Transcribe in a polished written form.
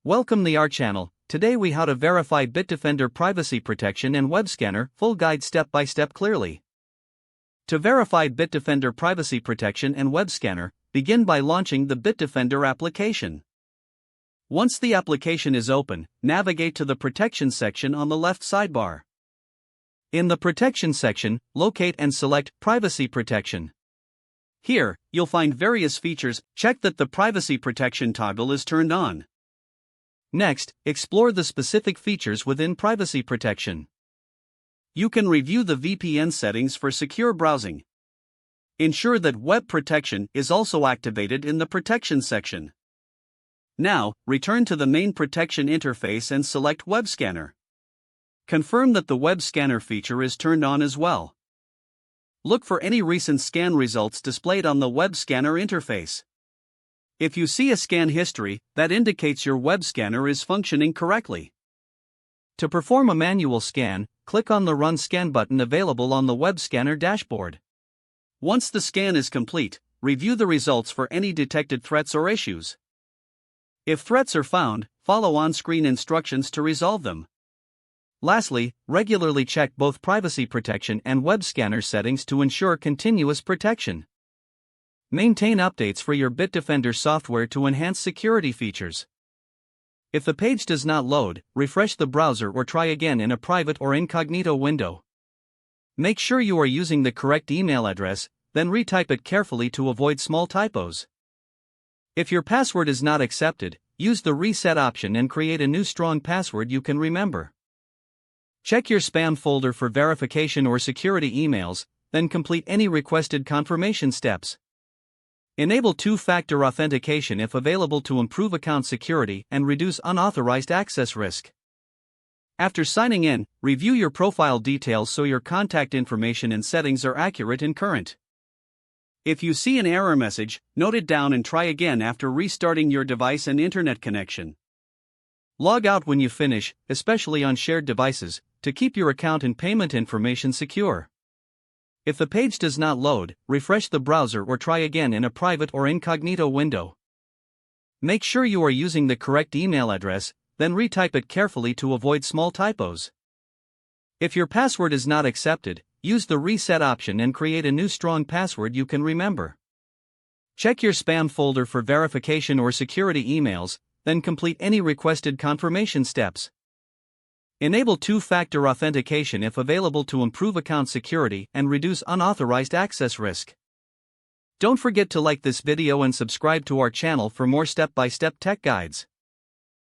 Welcome to our channel. Today we how to verify Bitdefender privacy protection and web scanner, full guide step by step clearly. To verify Bitdefender privacy protection and web scanner, begin by launching the Bitdefender application. Once the application is open, navigate to the protection section on the left sidebar. In the protection section, locate and select privacy protection. Here, you'll find various features. Check that the privacy protection toggle is turned on. Next, explore the specific features within privacy protection. You can review the VPN settings for secure browsing. Ensure that web protection is also activated in the protection section. Now, return to the main protection interface and select Web Scanner. Confirm that the Web Scanner feature is turned on as well. Look for any recent scan results displayed on the Web Scanner interface. If you see a scan history, that indicates your web scanner is functioning correctly. To perform a manual scan, click on the Run Scan button available on the web scanner dashboard. Once the scan is complete, review the results for any detected threats or issues. If threats are found, follow on-screen instructions to resolve them. Lastly, regularly check both privacy protection and web scanner settings to ensure continuous protection. Maintain updates for your Bitdefender software to enhance security features. If the page does not load, refresh the browser or try again in a private or incognito window. Make sure you are using the correct email address, then retype it carefully to avoid small typos. If your password is not accepted, use the reset option and create a new strong password you can remember. Check your spam folder for verification or security emails, then complete any requested confirmation steps. Enable two-factor authentication if available to improve account security and reduce unauthorized access risk. After signing in, review your profile details so your contact information and settings are accurate and current. If you see an error message, note it down and try again after restarting your device and internet connection. Log out when you finish, especially on shared devices, to keep your account and payment information secure. If the page does not load, refresh the browser or try again in a private or incognito window. Make sure you are using the correct email address, then retype it carefully to avoid small typos. If your password is not accepted, use the reset option and create a new strong password you can remember. Check your spam folder for verification or security emails, then complete any requested confirmation steps. Enable two-factor authentication if available to improve account security and reduce unauthorized access risk. Don't forget to like this video and subscribe to our channel for more step-by-step tech guides.